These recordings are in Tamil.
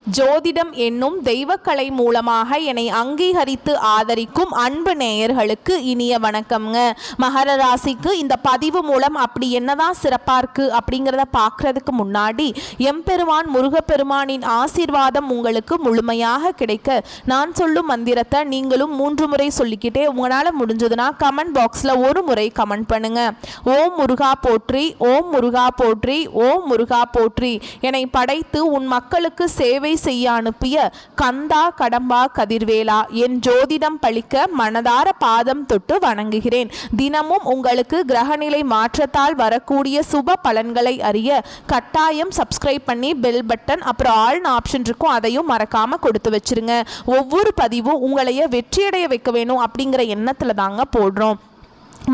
ஜோதிடம் என்னும் தெய்வக்கலை மூலமாக என்னை அங்கீகரித்து ஆதரிக்கும் அன்பு நேயர்களுக்கு இனிய வணக்கம்ங்க. மகர ராசிக்கு இந்த பதிவு மூலம் அப்படி என்னதான் சிறப்பாக இருக்குது அப்படிங்கிறத பார்க்குறதுக்கு முன்னாடி எம்பெருமான் முருகப்பெருமானின் ஆசீர்வாதம் உங்களுக்கு முழுமையாக கிடைக்க நான் சொல்லும் மந்திரத்தை நீங்களும் 3 முறை சொல்லிக்கிட்டே உங்களால் முடிஞ்சதுன்னா கமெண்ட் பாக்ஸில் ஒரு முறை கமெண்ட் பண்ணுங்க. ஓம் முருகா போற்றி, ஓம் முருகா போற்றி, ஓம் முருகா போற்றி. என்னை படைத்து உன் மக்களுக்கு சேவை செய்ய அனுப்பிய கந்தா கடம்பா கதிர்வேலா, என் ஜோதிடம் பழிக்க மனதார பாதம் தொட்டு வணங்குகிறேன். தினமும் உங்களுக்கு கிரகநிலை மாற்றத்தால் வரக்கூடிய சுப பலன்களை அறிய கட்டாயம் சப்ஸ்கிரைப் பண்ணி பெல் பட்டன் அப்புறம் ஆல்னு ஆப்ஷன் இருக்கும், அதையும் மறக்காம கொடுத்து வச்சிருங்க. ஒவ்வொரு பதிவும் உங்களைய வெற்றியடைய வைக்க வேணும் அப்படிங்கிற எண்ணத்துல தாங்க போடுறோம்.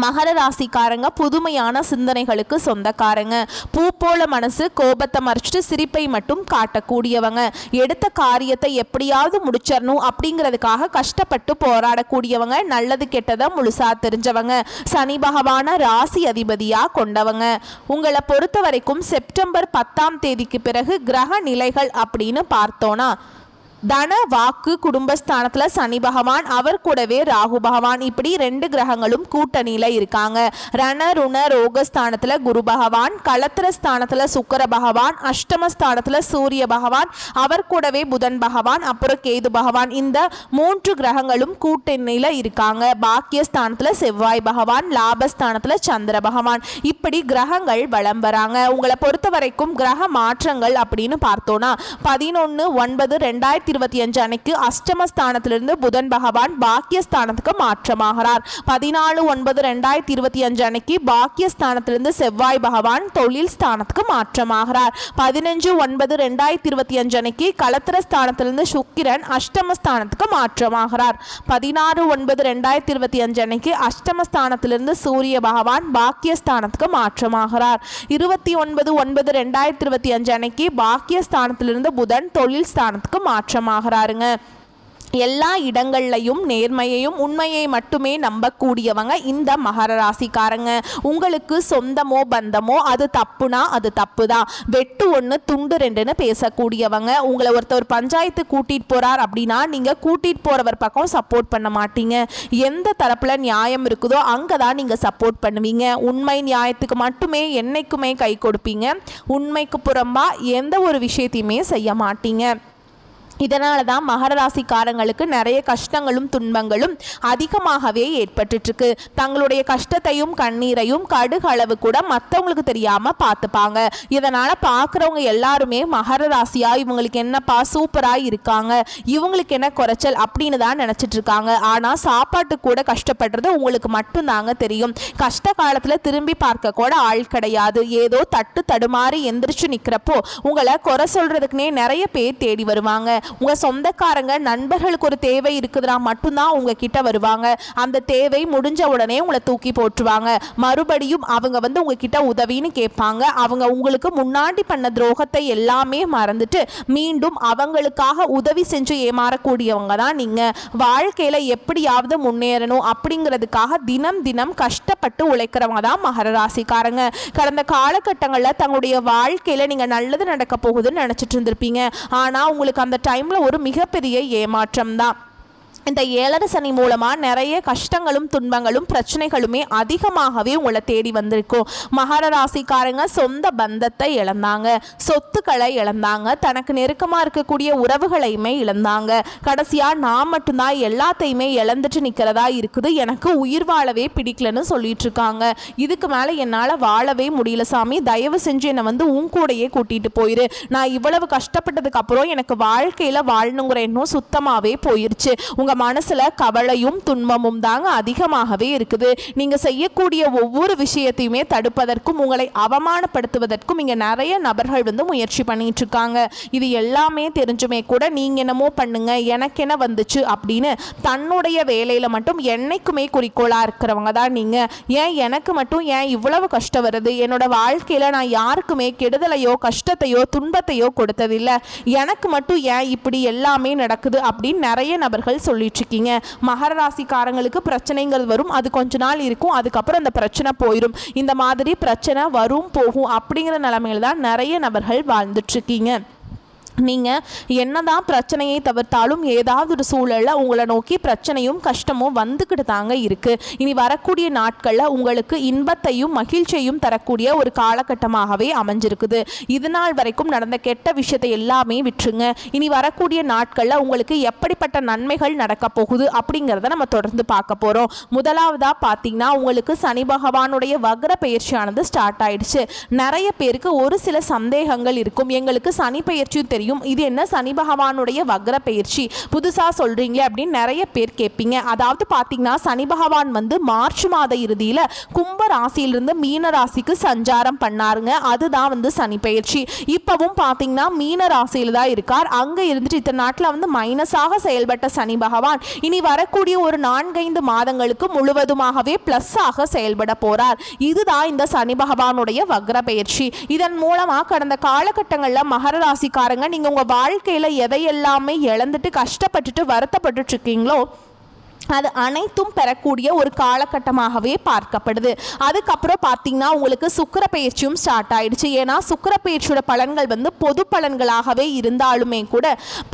மகர ராசிக்காரங்க புதுமையான சிந்தனைகளுக்கு சொந்தக்காரங்க. பூ போல மனசு, கோபத்தை மறைச்சிட்டு சிரிப்பை மட்டும் காட்டக்கூடியவங்க. எடுத்த காரியத்தை எப்படியாவது முடிச்சிடணும் அப்படிங்கிறதுக்காக கஷ்டப்பட்டு போராடக்கூடியவங்க. நல்லது கெட்டதை முழுசா தெரிஞ்சவங்க. சனி பகவான ராசி அதிபதியா கொண்டவங்க. உங்களை பொறுத்த வரைக்கும் செப்டம்பர் 10ஆம் தேதிக்கு பிறகு கிரக நிலைகள் அப்படின்னு பார்த்தோன்னா, தன வாக்கு குடும்பஸ்தானத்தில் சனி பகவான், அவர் கூடவே ராகு பகவான், இப்படி 2 கிரகங்களும் கூட்டணியில் இருக்காங்க. ரண ருண ரோகஸ்தானத்தில் குரு பகவான், களத்திரஸ்தானத்தில் சுக்கர பகவான், அஷ்டமஸ்தானத்தில் சூரிய பகவான், அவர் கூடவே புதன் பகவான், அப்புறம் கேது பகவான், இந்த 3 கிரகங்களும் கூட்டணியில் இருக்காங்க. பாக்கியஸ்தானத்தில் செவ்வாய் பகவான், லாபஸ்தானத்தில் சந்திர பகவான், இப்படி கிரகங்கள் வலம் வராங்க. உங்களை பொறுத்த வரைக்கும் கிரக மாற்றங்கள் அப்படின்னு பார்த்தோன்னா 11/9/2025 அன்னைக்கு அஷ்டமஸ்தானத்திலிருந்து புதன் பகவான் பாக்கியஸ்தானத்துக்கு மாற்றமாகிறார். 14/9/2025 அன்னைக்கு பாக்கியஸ்தானத்திலிருந்து செவ்வாய் பகவான் தொழில் ஸ்தானத்துக்கு மாற்றமாகிறார். 15/9/2025 அன்னைக்கு களத்திரஸ்தானத்திலிருந்து சுக்கிரன் அஷ்டமஸ்தானத்துக்கு மாற்றமாகிறார். 16/9/2025 அன்னைக்கு அஷ்டமஸ்தானத்திலிருந்து சூரிய பகவான் பாக்கியஸ்தானத்துக்கு மாற்றமாகிறார். 29/9/2025 அன்னைக்கு பாக்கியஸ்தானத்திலிருந்து புதன் தொழில் ஸ்தானத்துக்கு மாற்றமாகிறாருங்க. எல்லா இடங்கள்லையும் நேர்மையையும் உண்மையை மட்டுமே நம்பக்கூடியவங்க இந்த மகர ராசிக்காரங்க. உங்களுக்கு சொந்தமோ பந்தமோ அது தப்புனா அது தப்பு தான். வெட்டு 1 துண்டு 2ன்னு பேசக்கூடியவங்க. உங்களை ஒருத்தர் பஞ்சாயத்து கூட்டிட்டு போறார் அப்படின்னா நீங்க கூட்டிட்டு போறவர் பக்கம் சப்போர்ட் பண்ண மாட்டீங்க. எந்த தரப்புல நியாயம் இருக்குதோ அங்கதான் நீங்க சப்போர்ட் பண்ணுவீங்க. உண்மை நியாயத்துக்கு மட்டுமே என்னைக்குமே கை கொடுப்பீங்க. உண்மைக்கு புறம்பா எந்த ஒரு விஷயத்தையுமே செய்ய மாட்டீங்க. இதனால தான் மகர ராசிக்காரங்களுக்கு நிறைய கஷ்டங்களும் துன்பங்களும் அதிகமாகவே ஏற்பட்டுருக்கு. தங்களுடைய கஷ்டத்தையும் கண்ணீரையும் கடுகளவு கூட மற்றவங்களுக்கு தெரியாமல் பார்த்துப்பாங்க. இதனால் பார்க்குறவங்க எல்லாருமே மகர ராசியா இவங்களுக்கு என்னப்பா சூப்பராக இருக்காங்க, இவங்களுக்கு என்ன குறைச்சல் அப்படின்னு தான் நினச்சிட்டு இருக்காங்க. ஆனால் சாப்பாட்டு கூட கஷ்டப்படுறது உங்களுக்கு மட்டும்தாங்க தெரியும். கஷ்ட காலத்தில் திரும்பி பார்க்க கூட ஆள் கிடையாது. ஏதோ தட்டு தடுமாறி எந்திரிச்சு நிற்கிறப்போ உங்களை குறை சொல்கிறதுக்குனே நிறைய பேர் தேடி வருவாங்க. உங்கள் சொந்தக்காரங்க நண்பர்களுக்கு ஒரு தேவை இருக்குதுன்னா மட்டும்தான் உங்ககிட்ட வருவாங்க. அந்த தேவை முடிஞ்ச உடனே உங்களை தூக்கி போட்டுருவாங்க. மறுபடியும் அவங்க உங்ககிட்ட உதவின்னு கேட்பாங்க. அவங்க உங்களுக்கு முன்னாடி பண்ண துரோகத்தை எல்லாமே மறந்துட்டு மீண்டும் அவங்களுக்காக உதவி செஞ்சு ஏமாறக்கூடியவங்க தான் நீங்கள். வாழ்க்கையில் எப்படியாவது முன்னேறணும் அப்படிங்கிறதுக்காக தினம் தினம் கஷ்டப்பட்டு உழைக்கிறவங்க தான் மகர ராசிக்காரங்க. கடந்த காலகட்டங்களில் தங்களுடைய வாழ்க்கையில் நீங்கள் நல்லது நடக்க போகுதுன்னு நினச்சிட்டு இருந்திருப்பீங்க. ஆனால் உங்களுக்கு அந்த டைமில் ஒரு மிகப்பெரிய ஏமாற்றம் தான். இந்த 7 சனி மூலமாக நிறைய கஷ்டங்களும் துன்பங்களும் பிரச்சனைகளுமே அதிகமாகவே உங்களை தேடி வந்திருக்கும். மகர ராசிக்காரங்க சொந்த பந்தத்தை இழந்தாங்க, சொத்துக்களை இழந்தாங்க, தனக்கு நெருக்கமாக இருக்கக்கூடிய உறவுகளையுமே இழந்தாங்க. கடைசியாக நான் மட்டும்தான் எல்லாத்தையுமே இழந்துட்டு நிற்கிறதா இருக்குது, எனக்கு உயிர் வாழவே பிடிக்கலன்னு சொல்லிட்டு இருக்காங்க. இதுக்கு மேலே என்னால் வாழவே முடியல சாமி, தயவு செஞ்சு என்னை உன் கூடையே கூட்டிகிட்டு போயிரு. நான் இவ்வளவு கஷ்டப்பட்டதுக்கு அப்புறம் எனக்கு வாழ்க்கையில் வாழணுங்கிற எண்ணம் சுத்தமாகவே போயிருச்சு. உங்கள் மனசுல கவலையும் துன்பமும் தாங்க அதிகமாகவே இருக்குது. நீங்க செய்யக்கூடிய ஒவ்வொரு விஷயத்தையுமே தடுப்பதற்கும் உங்களை அவமானப்படுத்துவதற்கும் இங்க நிறைய நபர்கள் முயற்சி பண்ணிட்டு இருக்காங்க. இது எல்லாமே தெரிஞ்சுமே கூட நீங்க என்னமோ பண்ணுங்க எனக்கு என்ன வந்துச்சு அப்படின்னு தன்னுடைய வேலையில மட்டும் என்னைக்குமே குறிக்கோளா இருக்கிறவங்க தான் நீங்க. ஏன் எனக்கு மட்டும் ஏன் இவ்வளவு கஷ்டம் வருது, என்னோட வாழ்க்கையில நான் யாருக்குமே கெடுதலையோ கஷ்டத்தையோ துன்பத்தையோ கொடுத்ததில்லை, எனக்கு மட்டும் ஏன் இப்படி எல்லாமே நடக்குது அப்படின்னு நிறைய நபர்கள் சொல்லி இருக்கீங்க. மகர ராசிக்காரங்களுக்கு பிரச்சனைகள் வரும், அது கொஞ்ச நாள் இருக்கும், அதுக்கப்புறம் அந்த பிரச்சனை போயிடும். இந்த மாதிரி பிரச்சனை வரும் போகும் அப்படிங்கிற நிலைமையில தான் நிறைய நபர்கள் வாழ்ந்துட்டு இருக்கீங்க. நீங்கள் என்னதான் பிரச்சனையை தவிர்த்தாலும் ஏதாவது ஒரு சூழலில் உங்களை நோக்கி பிரச்சனையும் கஷ்டமும் வந்துக்கிட்டு தாங்க இருக்குது. இனி வரக்கூடிய நாட்களில் உங்களுக்கு இன்பத்தையும் மகிழ்ச்சியையும் தரக்கூடிய ஒரு காலகட்டமாகவே அமைஞ்சிருக்குது. இது நாள் வரைக்கும் நடந்த கெட்ட விஷயத்தை எல்லாமே விட்டுருங்க. இனி வரக்கூடிய நாட்களில் உங்களுக்கு எப்படிப்பட்ட நன்மைகள் நடக்க போகுது அப்படிங்கிறத நம்ம தொடர்ந்து பார்க்க போகிறோம். முதலாவதாக பார்த்தீங்கன்னா உங்களுக்கு சனி பகவானுடைய வக்ர பயிற்சியானது ஸ்டார்ட் ஆயிடுச்சு. நிறைய பேருக்கு ஒரு சில சந்தேகங்கள் இருக்கும். எங்களுக்கு சனி பயிற்சியும் தெரியும், இது என்ன சனி பகவானுடைய வக்ர பயிற்சி புதுசா சொல்றீங்களே அப்படின்னு நிறைய பேர் கேட்பீங்க. அதாவது பாத்தீங்கன்னா சனி பகவான் வந்து மார்ச் மாத இறுதியில கும்ப ராசியிலிருந்து மீன ராசிக்கு சஞ்சாரம் பண்ணாருங்க. அதுதான் வந்து சனி பயிற்சி. இப்பவும் பாத்தீங்கன்னா மீன ராசியில தான் இருக்கார். அங்க இருந்துட்டு இத்தனை நாட்டில் வந்து மைனஸாக செயல்பட்ட சனி பகவான் இனி வரக்கூடிய ஒரு 4-5 மாதங்களுக்கு முழுவதுமாகவே பிளஸ் ஆக செயல்பட போறார். இதுதான் இந்த சனி பகவானுடைய வக்ர பயிற்சி. இதன் மூலமா கடந்த காலகட்டங்களில் மகர ராசிக்காரங்க நீங்க உங்க வாழ்க்கையில எதையெல்லாமே இழந்துட்டு கஷ்டப்பட்டுட்டு வருத்தப்பட்டு இருக்கீங்களோ அது அனைத்தும் பெறக்கூடிய ஒரு காலகட்டமாகவே பார்க்கப்படுது. அதுக்கப்புறம் பார்த்தீங்கன்னா உங்களுக்கு சுக்கிர பயிற்சியும் ஸ்டார்ட் ஆயிடுச்சு. ஏன்னா சுக்கிர பயிற்சியோட பலன்கள் வந்து பொது பலன்களாகவே இருந்தாலுமே கூட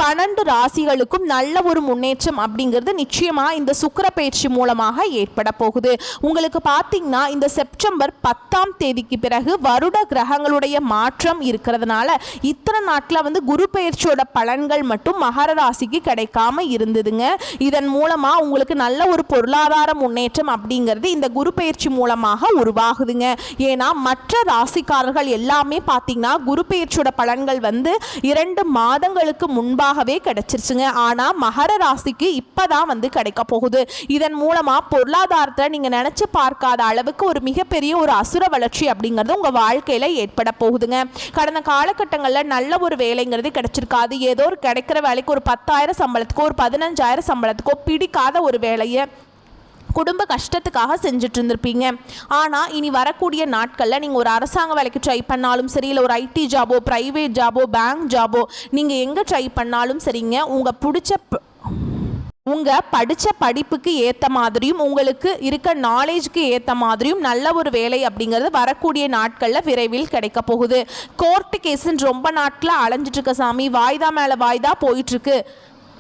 12 ராசிகளுக்கும் நல்ல ஒரு முன்னேற்றம் அப்படிங்கிறது நிச்சயமாக இந்த சுக்கிர பயிற்சி மூலமாக ஏற்பட போகுது. உங்களுக்கு பார்த்தீங்கன்னா இந்த செப்டம்பர் 10ஆம் தேதிக்கு பிறகு வருட கிரகங்களுடைய மாற்றம் இருக்கிறதுனால இத்தனை நாட்டில் வந்து குரு பயிற்சியோட பலன்கள் மட்டும் மகர ராசிக்கு கிடைக்காம இருந்ததுங்க. இதன் மூலமாக உங்களுக்கு நல்ல ஒரு பொருளாதார முன்னேற்றம் அப்படிங்கிறது இந்த குரு பயிற்சி மூலமாக உருவாகுதுங்க. ஏன்னா மற்ற ராசிக்காரர்கள் எல்லாமே பார்த்தீங்கன்னா குரு பயிற்சியோட பலன்கள் வந்து 2 மாதங்களுக்கு முன்பாகவே கிடைச்சிருச்சுங்க. ஆனால் மகர ராசிக்கு இப்பதான் வந்து கிடைக்க போகுது. இதன் மூலமா பொருளாதாரத்தை நீங்க நினைச்சு பார்க்காத அளவுக்கு ஒரு மிகப்பெரிய ஒரு அசுர வளர்ச்சி அப்படிங்கிறது உங்க வாழ்க்கையில ஏற்பட போகுதுங்க. கடந்த காலகட்டங்களில் நல்ல ஒரு வேலைங்கிறது கிடைச்சிருக்காது. ஏதோ ஒரு கிடைக்கிற வேலைக்கு ஒரு 10,000 சம்பளத்துக்கோ ஒரு 15,000 சம்பளத்துக்கோ பிடிக்காத ஒரு வேலையை குடும்ப கஷ்டத்துக்காக செஞ்சுட்டு இருந்திருப்பீங்க. ஆனால் இனி வரக்கூடிய நாட்களில் நீங்கள் ஒரு அரசாங்க வேலைக்கு ட்ரை பண்ணாலும் சரி, இல்லை ஒரு ஐடி ஜாபோ, ப்ரைவேட் ஜாபோ, பேங்க் ஜாபோ, நீங்கள் எங்கே ட்ரை பண்ணாலும் சரிங்க, உங்கள் படித்த படிப்புக்கு ஏற்ற மாதிரியும் உங்களுக்கு இருக்க நாலேஜுக்கு ஏற்ற மாதிரியும் நல்ல ஒரு வேலை அப்படிங்கிறது வரக்கூடிய நாட்களில் விரைவில் கிடைக்க போகுது. கோர்ட்டு கேஸுன்னு ரொம்ப நாட்டில் அலைஞ்சிட்டு இருக்க சாமி, வாய்தா மேலே வாய்தா போயிட்டுருக்கு.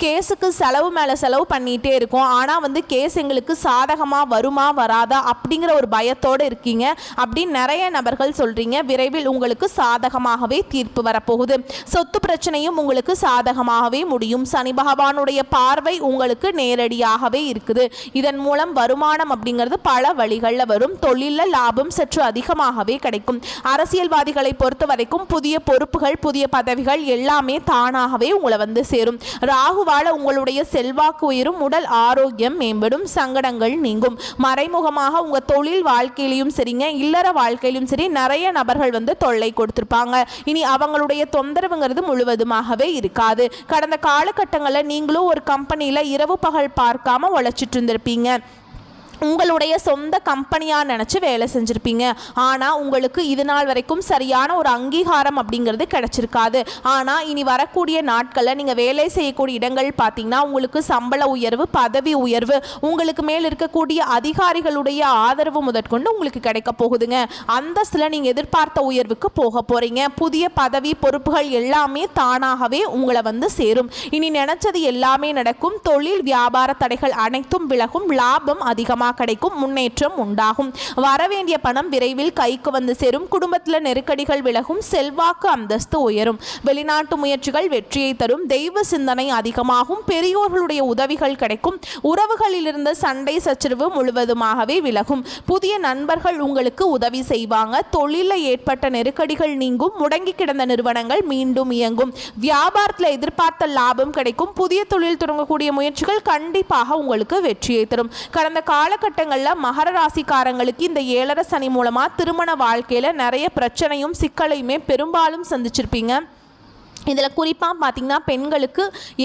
கேஸுக்கு செலவு மேலே செலவு பண்ணிகிட்டே இருக்கும். ஆனால் வந்து கேஸ் எங்களுக்கு சாதகமாக வருமா வராதா அப்படிங்கிற ஒரு பயத்தோடு இருக்கீங்க அப்படின்னு நிறைய நபர்கள் சொல்கிறீங்க. விரைவில் உங்களுக்கு சாதகமாகவே தீர்ப்பு வரப்போகுது. சொத்து பிரச்சனையும் உங்களுக்கு சாதகமாகவே முடியும். சனி பகவானுடைய பார்வை உங்களுக்கு நேரடியாகவே இருக்குது. இதன் மூலம் வருமானம் அப்படிங்கிறது பல வழிகளில் வரும். தொழிலில் லாபம் சற்று அதிகமாகவே கிடைக்கும். அரசியல்வாதிகளை பொறுத்த வரைக்கும் புதிய பொறுப்புகள், புதிய பதவிகள் எல்லாமே தானாகவே உங்களை வந்து சேரும். ராகு வாழ உங்களுடைய செல்வாக்கு உயரும், உடல் ஆரோக்கியம் மேம்படும், சங்கடங்கள் நீங்கும். மறைமுகமாக உங்க தொழில் வாழ்க்கையிலும் சரிங்க, இல்லற வாழ்க்கையிலும் சரி நிறைய நபர்கள் வந்து தொல்லை கொடுத்திருப்பாங்க. இனி அவங்களுடைய தொந்தரவுங்கிறது முழுவதுமாகவே இருக்காது. கடந்த காலகட்டங்களில் நீங்களும் ஒரு கம்பெனியில் இரவு பகல் பார்க்காம உழைச்சிட்டு இருந்திருப்பீங்க. உங்களுடைய சொந்த கம்பெனியாக நினச்சி வேலை செஞ்சுருப்பீங்க. ஆனால் உங்களுக்கு இது நாள் வரைக்கும் சரியான ஒரு அங்கீகாரம் அப்படிங்கிறது கிடச்சிருக்காது. ஆனால் இனி வரக்கூடிய நாட்களில் நீங்கள் வேலை செய்யக்கூடிய இடங்கள் பார்த்தீங்கன்னா உங்களுக்கு சம்பள உயர்வு, பதவி உயர்வு, உங்களுக்கு மேல் இருக்கக்கூடிய அதிகாரிகளுடைய ஆதரவு முதற்கொண்டு உங்களுக்கு கிடைக்க போகுதுங்க. அந்தஸ்தில் நீங்கள் எதிர்பார்த்த உயர்வுக்கு போக போகிறீங்க. புதிய பதவி பொறுப்புகள் எல்லாமே தானாகவே உங்களை வந்து சேரும். இனி நினைச்சது எல்லாமே நடக்கும். தொழில் வியாபார தடைகள் அனைத்தும் விலகும். லாபம் அதிகமாக கிடைக்கும். முன்னேற்றம் உண்டாகும். வரவேண்டிய பணம் விரைவில் கைக்கு வந்து சேரும். குடும்பத்தில் நெருக்கடிகள் விலகும். செல்வாக்கு அந்தஸ்து உயரும். வெளிநாட்டு முயற்சிகள் வெற்றியை தரும். தெய்வ சிந்தனை அதிகமாகும். பெரியோர்களுடைய உதவிகள் கிடைக்கும். உறவுகளில் இருந்த சண்டை சச்சரவு முழுவதுமாகவே விலகும். புதிய நண்பர்கள் உங்களுக்கு உதவி செய்வாங்க. தொழிலில் ஏற்பட்ட நெருக்கடிகள் நீங்கும். முடங்கி கிடந்த நிறுவனங்கள் மீண்டும் இயங்கும். வியாபாரத்தில் எதிர்பார்த்த லாபம் கிடைக்கும். புதிய தொழில் தொடங்கக்கூடிய முயற்சிகள் கண்டிப்பாக உங்களுக்கு வெற்றியை தரும். கடந்த காலகட்டங்களில் மகர ராசிக்காரங்களுக்கு இந்த 7.5 சனி மூலமா திருமண வாழ்க்கையில நிறைய பிரச்சனையும் சிக்கலையுமே பெரும்பாலும் சந்திச்சிருப்பீங்க. இதில் குறிப்பாக பார்த்தீங்கன்னா பெண்களுக்கு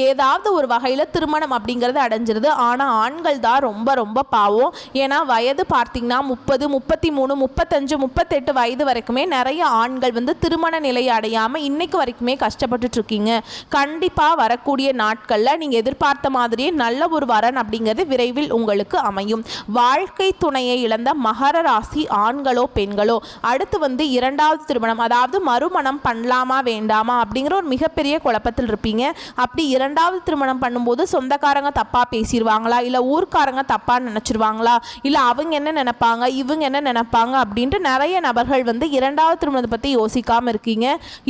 ஏதாவது ஒரு வகையில் திருமணம் அப்படிங்கிறது அடைஞ்சிருது. ஆனால் ஆண்கள் தான் ரொம்ப ரொம்ப பாவம். ஏன்னா வயது பார்த்தீங்கன்னா 30, 33, 35, 38 வயது வரைக்குமே நிறைய ஆண்கள் வந்து திருமண நிலையை அடையாமல் இன்னைக்கு வரைக்குமே கஷ்டப்பட்டுட்ருக்கீங்க. கண்டிப்பாக வரக்கூடிய நாட்களில் நீங்கள் எதிர்பார்த்த மாதிரியே நல்ல ஒரு வரன் அப்படிங்கிறது விரைவில் உங்களுக்கு அமையும். வாழ்க்கை துணையை இழந்த மகர ராசி ஆண்களோ பெண்களோ அடுத்து வந்து 2வது திருமணம், அதாவது மறுமணம் பண்ணலாமா வேண்டாமா அப்படிங்கிற ஒரு மிகப்பெரிய குழப்பத்தில் இருப்பீங்க. அப்படி இரண்டாவது திருமணம் பண்ணும்போது சொந்தக்காரங்க தப்பாக பேசிடுவாங்களா, இல்லை ஊர்க்காரங்க தப்பாக நினச்சிருவாங்களா, இல்லை அவங்க என்ன நினைப்பாங்க இவங்க என்ன நினைப்பாங்க அப்படின்ட்டு நிறைய நபர்கள் வந்து இரண்டாவது திருமணத்தை பற்றி யோசிக்காமல் இருக்கீங்க.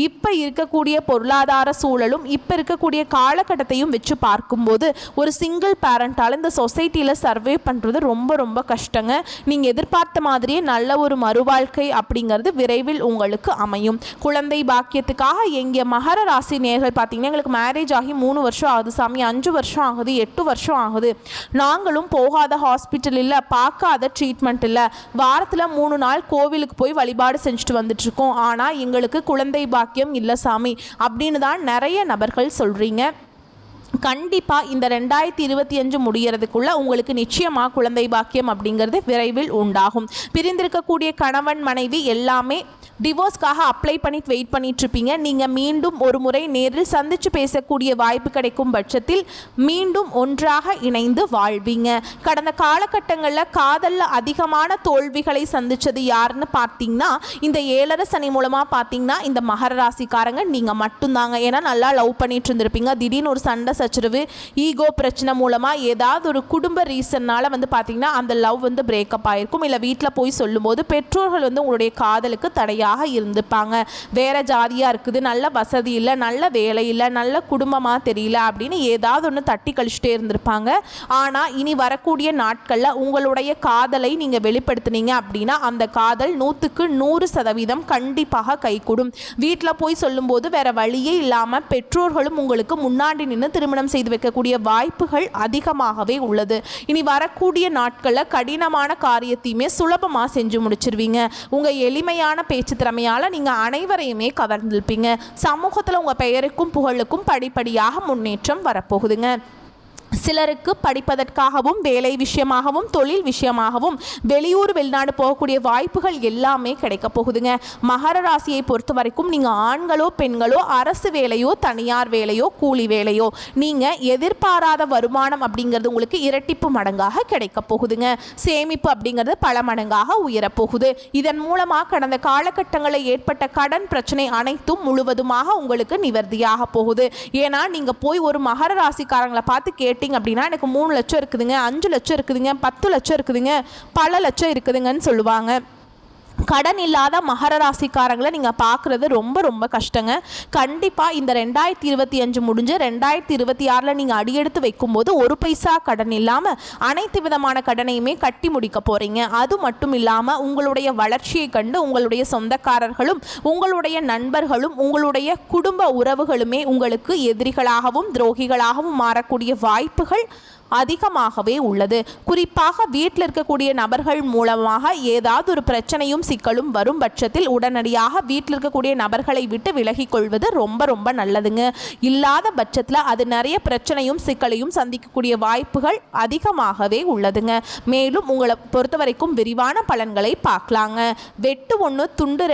இப்போ இருக்கக்கூடிய பொருளாதார சூழலும் இப்போ இருக்கக்கூடிய காலகட்டத்தையும் வச்சு பார்க்கும்போது ஒரு சிங்கிள் பேரண்டால் இந்த சொசைட்டியில் சர்வே பண்ணுறது ரொம்ப ரொம்ப கஷ்டங்க. நீங்கள் எதிர்பார்த்த மாதிரியே நல்ல ஒரு மறுவாழ்க்கை அப்படிங்கிறது விரைவில் உங்களுக்கு அமையும். குழந்தை பாக்கியத்துக்காக எங்கள் மகர ராசி நேர்கள் பார்த்தீங்கன்னா எங்களுக்கு மேரேஜ் ஆகி 3 வருஷம் ஆகுது சாமி, 5 வருஷம் ஆகுது, 8 வருஷம் ஆகுது, நாங்களும் போகாத ஹாஸ்பிட்டல் இல்லை, பார்க்காத ட்ரீட்மெண்ட் இல்லை, வாரத்தில் 3 நாள் கோவிலுக்கு போய் வழிபாடு செஞ்சுட்டு வந்துட்டுருக்கோம், ஆனால் எங்களுக்கு குழந்தை பாக்கியம் இல்லை சாமி அப்படின்னு தான் நிறைய நபர்கள் சொல்கிறீங்க. கண்டிப்பாக இந்த 2025 முடிகிறதுக்குள்ள உங்களுக்கு நிச்சயமாக குழந்தை பாக்கியம் அப்படிங்கிறது விரைவில் உண்டாகும். பிரிந்திருக்கக்கூடிய கணவன் மனைவி எல்லாமே டிவோர்ஸ்க்காக அப்ளை பண்ணிட்டு வெயிட் பண்ணிட்டு இருப்பீங்க. நீங்கள் மீண்டும் ஒரு முறை நேரில் சந்தித்து பேசக்கூடிய வாய்ப்பு கிடைக்கும் பட்சத்தில் மீண்டும் ஒன்றாக இணைந்து வாழ்வீங்க. கடந்த காலகட்டங்களில் காதலில் அதிகமான தோல்விகளை சந்தித்தது யாருன்னு பார்த்தீங்கன்னா இந்த 7.5 சனி மூலமாக பார்த்தீங்கன்னா இந்த மகர ராசிக்காரங்க நீங்கள் மட்டும்தாங்க. ஏன்னா நல்லா லவ் பண்ணிட்டு இருந்திருப்பீங்க, திடீர்னு ஒரு சண்டை சச்சரவு ஈகோ பிரச்சனை மூலமாக ஏதாவது ஒரு குடும்ப ரீசன்னால் வந்து பார்த்தீங்கன்னா அந்த லவ் வந்து பிரேக்கப் ஆகிருக்கும். இல்லை வீட்டில் போய் சொல்லும்போது பெற்றோர்கள் வந்து உங்களுடைய காதலுக்கு தடையாக இருந்துப்பாங்க. வேற ஜாதியாக இருக்குது, நல்ல வசதி இல்லை, நல்ல வேலை இல்லை, நல்ல குடும்பமாக தெரியல அப்படின்னு ஏதாவது ஒன்று தட்டி கழிச்சுட்டே இருந்திருப்பாங்க. ஆனால் இனி வரக்கூடிய நாட்களில் உங்களுடைய காதலை நீங்கள் வெளிப்படுத்தினீங்க அப்படின்னா அந்த காதல் 100க்கு 100% கண்டிப்பாக கைகூடும். வீட்டில் போய் சொல்லும்போது வேற வழியே இல்லாமல் பெற்றோர்களும் உங்களுக்கு முன்னாடி நின்று திருமணம் செய்து வைக்கக்கூடிய வாய்ப்புகள் அதிகமாகவே உள்ளது. இனி வரக்கூடிய நாட்களில் கடினமான காரியத்தையுமே சுலபமாக செஞ்சு முடிச்சிருவீங்க. உங்கள் எளிமையான பேச்சு திறமையால் நீங்கள் அனைவரையுமே கவர்ந்திருப்பீங்க. சமூகத்தில் உங்கள் பெயருக்கும் புகழுக்கும் படிப்படியாக முன்னேற்றம் வரப்போகுதுங்க. சிலருக்கு படிப்பதற்காகவும் வேலை விஷயமாகவும் தொழில் விஷயமாகவும் வெளியூர் வெளிநாடு போகக்கூடிய வாய்ப்புகள் எல்லாமே கிடைக்க போகுதுங்க. மகர ராசியை பொறுத்த வரைக்கும் நீங்கள் ஆண்களோ பெண்களோ அரசு வேலையோ தனியார் வேலையோ கூலி வேலையோ நீங்கள் எதிர்பாராத வருமானம் அப்படிங்கிறது உங்களுக்கு இரட்டிப்பு மடங்காக கிடைக்க போகுதுங்க. சேமிப்பு அப்படிங்கிறது பல மடங்காக உயரப்போகுது. இதன் மூலமாக கடந்த காலகட்டங்களில் ஏற்பட்ட கடன் பிரச்சனை அனைத்தும் முழுவதுமாக உங்களுக்கு நிவர்த்தியாக போகுது. ஏன்னா நீங்கள் போய் ஒரு மகர ராசிக்காரங்களை பார்த்து கேட்டு அப்படின்னா எனக்கு 3 லட்சம் இருக்குதுங்க, 5 லட்சம் இருக்குதுங்க, 10 லட்சம் இருக்குதுங்க, பல லட்சம் இருக்குதுங்கன்னு சொல்லுவாங்க. கடன் இல்லாத மகர ராசிக்காரங்களை நீங்கள் பார்க்குறது ரொம்ப ரொம்ப கஷ்டங்க. கண்டிப்பாக இந்த 2025 முடிஞ்சு 2026 நீங்கள் அடியெடுத்து வைக்கும்போது ஒரு பைசா கடன் இல்லாமல் அனைத்து விதமான கடனையுமே கட்டி முடிக்க போகிறீங்க. அது மட்டும் இல்லாமல் உங்களுடைய வளர்ச்சியை கண்டு உங்களுடைய சொந்தக்காரர்களும் உங்களுடைய நண்பர்களும் உங்களுடைய குடும்ப உறவுகளுமே உங்களுக்கு எதிரிகளாகவும் துரோகிகளாகவும் மாறக்கூடிய வாய்ப்புகள் அதிகமாகவே உள்ளது. குறிப்பாக வீட்டில் இருக்கக்கூடிய நபர்கள் மூலமாக ஏதாவது ஒரு பிரச்சனையும் சிக்கலும் வரும் பட்சத்தில் உடனடியாக வீட்டில் இருக்கக்கூடிய நபர்களை விட்டு விலகி கொள்வது ரொம்ப ரொம்ப நல்லதுங்க. இல்லாத பட்சத்தில் அது நிறைய பிரச்சனையும் சிக்கலையும் சந்திக்கக்கூடிய வாய்ப்புகள் அதிகமாகவே உள்ளதுங்க. மேலும் உங்களை பொறுத்த வரைக்கும் விரிவான பலன்களை பார்க்கலாங்க. வெட்டு 1 துண்டு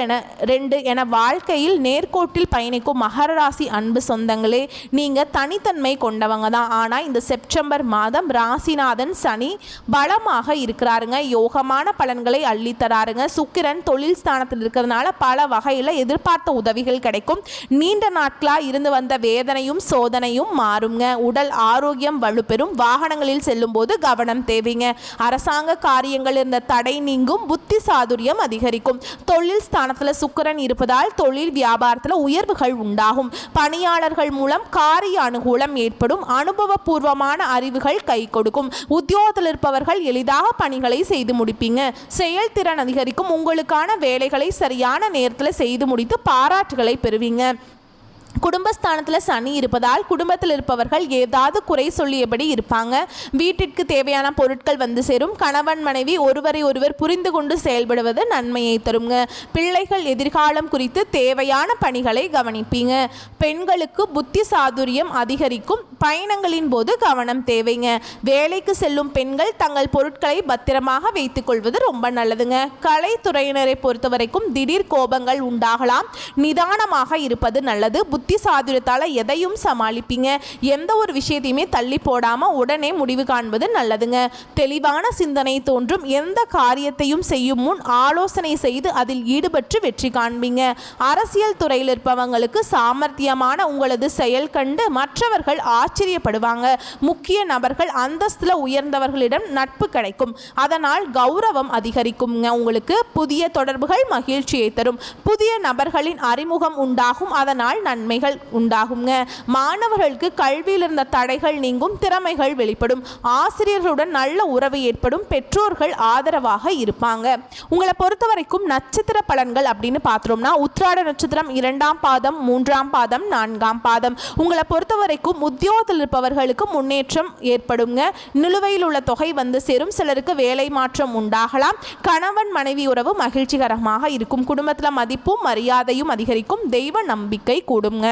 2 என வாழ்க்கையில் நேர்கோட்டில் பயணிக்கும் மகர ராசி அன்பு சொந்தங்களே, நீங்கள் தனித்தன்மை கொண்டவங்க தான். ஆனால் இந்த செப்டம்பர் மாதம் ராசிநாதன் சனி பலமாக இருக்கிறாருங்க. யோகமான பலன்களை அள்ளித்தராருங்க. சுக்கிரன் தொழில் ஸ்தானத்தில் இருக்கிறதுனால பல வகையில் எதிர்பார்த்த உதவிகள் கிடைக்கும். நீண்ட நாட்களாக இருந்து வந்த வேதனையும் சோதனையும் மாறுங்க. உடல் ஆரோக்கியம் வலுப்பெறும். வாகனங்களில் செல்லும் போது கவனம் தேவைங்க. அரசாங்க காரியங்கள் இருந்த தடை நீங்கும். புத்தி சாதுரியம் அதிகரிக்கும். தொழில் ஸ்தானத்தில் சுக்கிரன் இருப்பதால் தொழில் வியாபாரத்தில் உயர்வுகள் உண்டாகும். பணியாளர்கள் மூலம் காரிய அனுகூலம் ஏற்படும். அனுபவபூர்வமான அறிவுகள் கை கொடுக்கும். உத்தியோகத்தில் இருப்பவர்கள் எளிதாக பணிகளை செய்து முடிப்பீங்க. செயல்திறன் அதிகரிக்கும். உங்களுக்கான வேலைகளை சரியான நேரத்தில் செய்து முடித்து பாராட்டுகளை பெறுவீங்க. குடும்பஸ்தானத்தில் சனி இருப்பதால் குடும்பத்தில் இருப்பவர்கள் ஏதாவது குறை சொல்லியபடி இருப்பாங்க. வீட்டிற்கு தேவையான பொருட்கள் வந்து சேரும். கணவன் மனைவி ஒருவரை ஒருவர் புரிந்து கொண்டு செயல்படுவது நன்மையை தருங்க. பிள்ளைகள் எதிர்காலம் குறித்து தேவையான பணிகளை கவனிப்பீங்க. பெண்களுக்கு புத்தி சாதுரியம் அதிகரிக்கும். பயணங்களின் போது கவனம் தேவைங்க. வேலைக்கு செல்லும் பெண்கள் தங்கள் பொருட்களை பத்திரமாக வைத்துக் கொள்வது ரொம்ப நல்லதுங்க. கலைத்துறையினரை பொறுத்த வரைக்கும் திடீர் கோபங்கள் உண்டாகலாம். நிதானமாக இருப்பது நல்லது. புத்தி சாதுரியத்தால் எதையும் சமாளிப்பீங்க. எந்த ஒரு விஷயத்தையுமே தள்ளி போடாமல் உடனே முடிவு காண்பது நல்லதுங்க. தெளிவான சிந்தனை தோன்றும். எந்த காரியத்தையும் செய்யும் முன் ஆலோசனை செய்து அதில் ஈடுபட்டு வெற்றி காண்பீங்க. அரசியல் துறையில் இருப்பவங்களுக்கு சாமர்த்தியமான உங்களது செயல் கண்டு மற்றவர்கள் ஆச்சரியப்படுவாங்க. முக்கிய நபர்கள் அந்தஸ்துல உயர்ந்தவர்களிடம் நட்பு கிடைக்கும். அதனால் கௌரவம் அதிகரிக்குங்க. உங்களுக்கு புதிய தொடர்புகள் மகிழ்ச்சியை தரும். புதிய நபர்களின் அறிமுகம் உண்டாகும். அதனால் நன்மைகள் உண்டாகுங்க. மாணவர்களுக்கு கல்வியில் இருந்த தடைகள் நீங்கும். திறமைகள் வெளிப்படும். ஆசிரியர்களுடன் நல்ல உறவு ஏற்படும். பெற்றோர்கள் ஆதரவாக இருப்பாங்க. உங்களை பொறுத்த வரைக்கும் நட்சத்திர பலன்கள் அப்படின்னு பார்த்தோம்னா உத்திராட நட்சத்திரம் 2ஆம் பாதம் 3ஆம் பாதம் 4ஆம் பாதம். உங்களை பொறுத்த வரைக்கும் உத்தியோகத்தில் இருப்பவர்களுக்கு முன்னேற்றம் ஏற்படுங்க. நிலுவையில் உள்ள தொகை வந்து சேரும். சிலருக்கு வேலை மாற்றம் உண்டாகலாம். கணவன் மனைவி உறவு மகிழ்ச்சிகரமாக இருக்கும். குடும்பத்தில் மதிப்பும் மரியாதையும் அதிகரிக்கும். தெய்வ நம்பிக்கை கூடுங்க.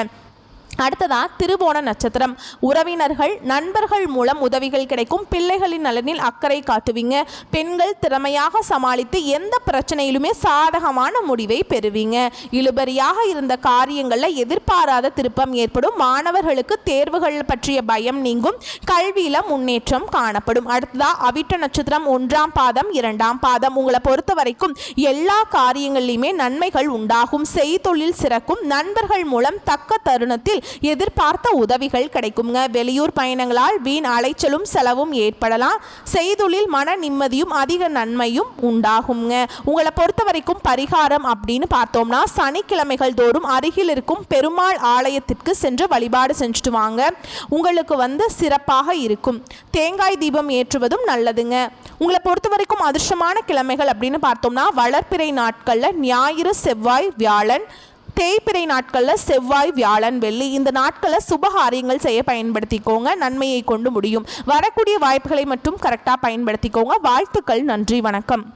அடுத்ததா திருவோண நட்சத்திரம். உறவினர்கள் நண்பர்கள் மூலம் உதவிகள் கிடைக்கும். பிள்ளைகளின் நலனில் அக்கறை காட்டுவீங்க. பெண்கள் திறமையாக சமாளித்து எந்த பிரச்சனையிலுமே சாதகமான முடிவை பெறுவீங்க. இழுபறியாக இருந்த காரியங்களில் எதிர்பாராத திருப்பம் ஏற்படும். மாணவர்களுக்கு தேர்வுகள் பற்றிய பயம் நீங்கும். கல்வியில முன்னேற்றம் காணப்படும். அடுத்ததா அவிட்ட நட்சத்திரம் 1ஆம் பாதம் 2ஆம் பாதம். உங்களை பொறுத்த வரைக்கும் எல்லா காரியங்களிலுமே நன்மைகள் உண்டாகும். செய்தொழில் சிறக்கும். நண்பர்கள் மூலம் தக்க தருணத்தில் எதிர்பார்த்த உதவிகள் கிடைக்குங்க. வெளியூர் பயணங்களால் வீண் அலைச்சலும் செலவும் ஏற்படலாம். செய்தொழில் மன நிம்மதியும் அதிக நன்மையும் உண்டாகுங்க. உங்களை பொறுத்த வரைக்கும் பரிகாரம் அப்படின்னு பார்த்தோம்னா சனிக்கிழமைகள் தோறும் அருகில் இருக்கும் பெருமாள் ஆலயத்திற்கு சென்று வழிபாடு செஞ்சுட்டு வாங்க. உங்களுக்கு சிறப்பாக இருக்கும். தேங்காய் தீபம் ஏற்றுவதும் நல்லதுங்க. உங்களை பொறுத்த வரைக்கும் அதிர்ஷ்டமான கிழமைகள் அப்படின்னு பார்த்தோம்னா வளர்ப்பிறை நாட்களில் ஞாயிறு செவ்வாய் வியாழன், தேய்பிறை நாட்களில் செவ்வாய் வியாழன் வெள்ளி. இந்த நாட்களில் சுபகாரியங்கள் செய்ய பயன்படுத்திக்கோங்க. நன்மையை கொண்டு முடியும். வரக்கூடிய வாய்ப்புகளை மட்டும் கரெக்டாக பயன்படுத்திக்கோங்க. வாழ்த்துக்கள். நன்றி. வணக்கம்.